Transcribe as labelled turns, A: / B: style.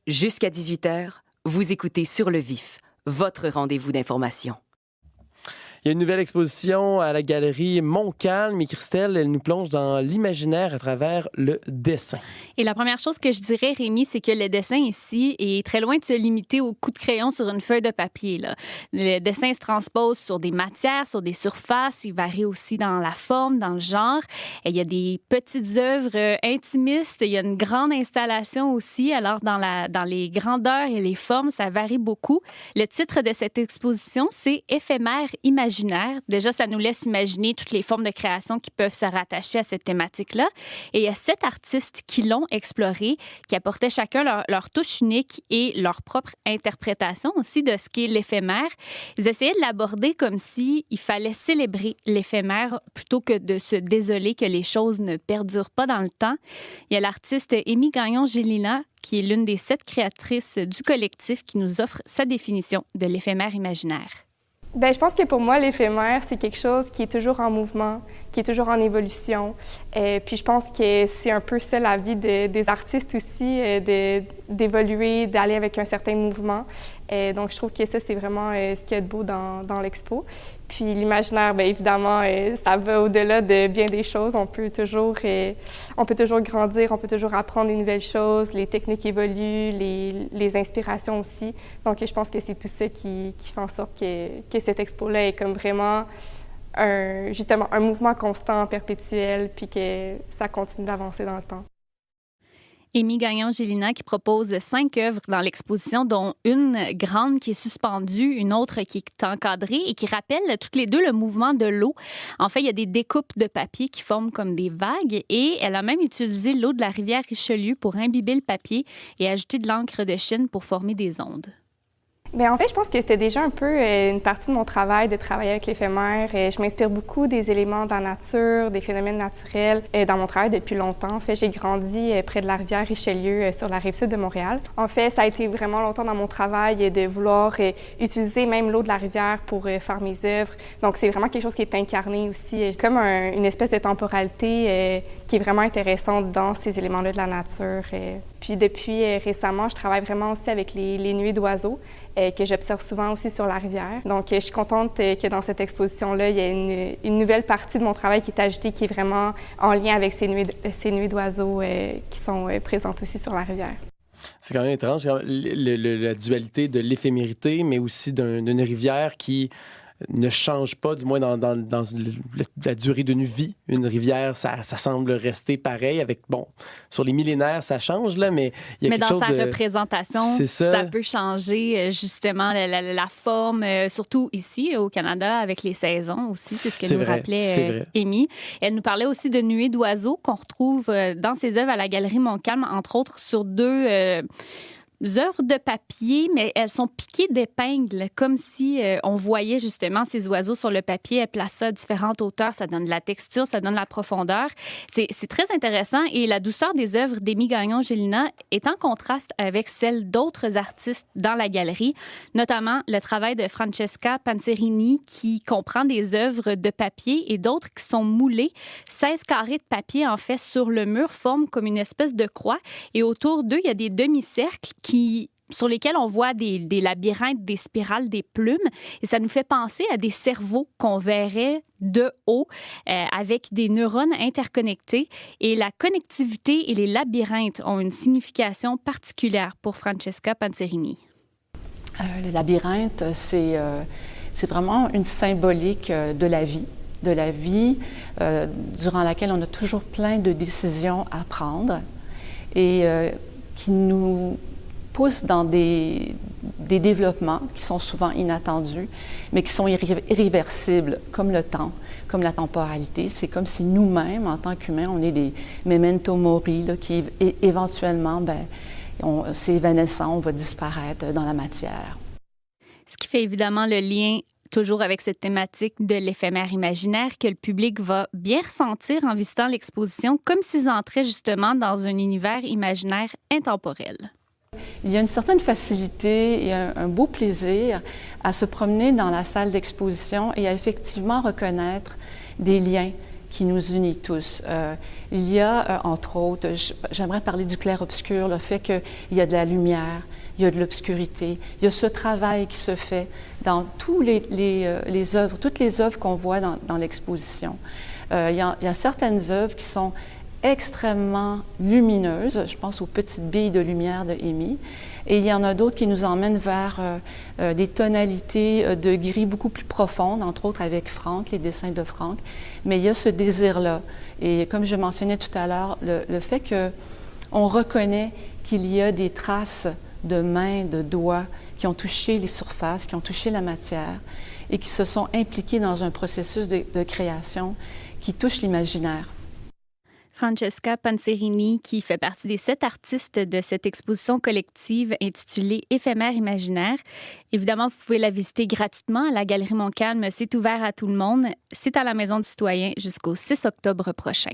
A: Jusqu'à 18h, vous écoutez Sur le vif, votre rendez-vous d'information.
B: Il y a une nouvelle exposition à la galerie Montcalm et Christelle, elle nous plonge dans l'imaginaire à travers le dessin.
C: Et la première chose que je dirais, Rémi, c'est que le dessin ici est très loin de se limiter au coup de crayon sur une feuille de papier, là. Le dessin se transpose sur des matières, sur des surfaces. Il varie aussi dans la forme, dans le genre. Et il y a des petites œuvres intimistes. Il y a une grande installation aussi. Alors, dans les grandeurs et les formes, ça varie beaucoup. Le titre de cette exposition, c'est « Éphémère imaginaire ». Déjà, ça nous laisse imaginer toutes les formes de création qui peuvent se rattacher à cette thématique-là. Et il y a 7 artistes qui l'ont exploré, qui apportaient chacun leur touche unique et leur propre interprétation aussi de ce qu'est l'éphémère. Ils essayaient de l'aborder comme s'il fallait célébrer l'éphémère plutôt que de se désoler que les choses ne perdurent pas dans le temps. Il y a l'artiste Amy Gagnon-Gélina, qui est l'une des 7 créatrices du collectif, qui nous offre sa définition de l'éphémère imaginaire.
D: Bien, je pense que pour moi, l'éphémère, c'est quelque chose qui est toujours en mouvement, qui est toujours en évolution. Puis je pense que c'est un peu ça la vie des artistes aussi, d'évoluer, d'aller avec un certain mouvement. Donc je trouve que ça, c'est vraiment ce qu'il y a de beau dans l'expo. Puis l'imaginaire, bien évidemment, ça va au-delà de bien des choses. On peut toujours grandir, on peut toujours apprendre des nouvelles choses, les techniques évoluent, les inspirations aussi. Donc je pense que c'est tout ça qui fait en sorte que cette expo-là est comme vraiment justement un mouvement constant, perpétuel, puis que ça continue d'avancer dans le temps.
C: Amy Gagnon-Gélina qui propose 5 œuvres dans l'exposition, dont une grande qui est suspendue, une autre qui est encadrée et qui rappelle toutes les deux le mouvement de l'eau. En fait, il y a des découpes de papier qui forment comme des vagues et elle a même utilisé l'eau de la rivière Richelieu pour imbiber le papier et ajouter de l'encre de Chine pour former des ondes.
D: Bien, en fait, je pense que c'était déjà un peu une partie de mon travail de travailler avec l'éphémère. Je m'inspire beaucoup des éléments de la nature, des phénomènes naturels dans mon travail depuis longtemps. En fait, j'ai grandi près de la rivière Richelieu sur la rive sud de Montréal. En fait, ça a été vraiment longtemps dans mon travail de vouloir utiliser même l'eau de la rivière pour faire mes œuvres. Donc, c'est vraiment quelque chose qui est incarné aussi, comme une espèce de temporalité qui est vraiment intéressante dans ces éléments-là de la nature. Puis depuis récemment, je travaille vraiment aussi avec les nuées d'oiseaux que j'observe souvent aussi sur la rivière. Donc, je suis contente que dans cette exposition-là, il y ait une nouvelle partie de mon travail qui est ajoutée, qui est vraiment en lien avec ces nuées d'oiseaux qui sont présentes aussi sur la rivière.
B: C'est quand même étrange, la dualité de l'éphémérité, mais aussi d'une rivière qui ne change pas, du moins dans la durée d'une vie. Une rivière, ça semble rester pareil. Sur les millénaires, ça change, là, mais il y a quelque chose de...
C: Mais dans sa représentation, ça peut changer, justement, la forme, surtout ici, au Canada, avec les saisons aussi. C'est ce que nous rappelait Amy. Elle nous parlait aussi de nuées d'oiseaux qu'on retrouve dans ses œuvres à la Galerie Montcalm, entre autres sur 2... œuvres de papier, mais elles sont piquées d'épingles, comme si on voyait justement ces oiseaux sur le papier. Elles placent ça à différentes hauteurs, ça donne de la texture, ça donne de la profondeur. C'est très intéressant et la douceur des œuvres d'Amy Gagnon-Gélina est en contraste avec celle d'autres artistes dans la galerie, notamment le travail de Francesca Panzerini qui comprend des œuvres de papier et d'autres qui sont moulées. 16 carrés de papier, en fait, sur le mur forment comme une espèce de croix et autour d'eux, il y a des demi-cercles sur lesquels on voit des labyrinthes, des spirales, des plumes. Et ça nous fait penser à des cerveaux qu'on verrait de haut avec des neurones interconnectés. Et la connectivité et les labyrinthes ont une signification particulière pour Francesca Panzerini.
E: Le labyrinthe, c'est vraiment une symbolique de la vie durant laquelle on a toujours plein de décisions à prendre et qui nous poussent dans des développements qui sont souvent inattendus, mais qui sont irréversibles, comme le temps, comme la temporalité. C'est comme si nous-mêmes, en tant qu'humains, on est des memento mori là, qui éventuellement, c'est évanescent, on va disparaître dans la matière.
C: Ce qui fait évidemment le lien toujours avec cette thématique de l'éphémère imaginaire que le public va bien ressentir en visitant l'exposition, comme s'ils entraient justement dans un univers imaginaire intemporel.
E: Il y a une certaine facilité et un beau plaisir à se promener dans la salle d'exposition et à effectivement reconnaître des liens qui nous unit tous. Il y a, entre autres, j'aimerais parler du clair-obscur, le fait qu'il y a de la lumière, il y a de l'obscurité, il y a ce travail qui se fait dans tous les œuvres, toutes les œuvres qu'on voit dans l'exposition. Il y a certaines œuvres qui sont extrêmement lumineuses, je pense aux petites billes de lumière de Amy, et il y en a d'autres qui nous emmènent vers des tonalités de gris beaucoup plus profondes, entre autres avec Franck, les dessins de Franck, mais il y a ce désir-là. Et comme je mentionnais tout à l'heure, le fait qu'on reconnaît qu'il y a des traces de mains, de doigts qui ont touché les surfaces, qui ont touché la matière et qui se sont impliqués dans un processus de création qui touche l'imaginaire.
C: Francesca Panzerini, qui fait partie des 7 artistes de cette exposition collective intitulée Éphémère imaginaire. Évidemment, vous pouvez la visiter gratuitement à la Galerie Montcalm. C'est ouvert à tout le monde. C'est à la Maison du Citoyen jusqu'au 6 octobre prochain.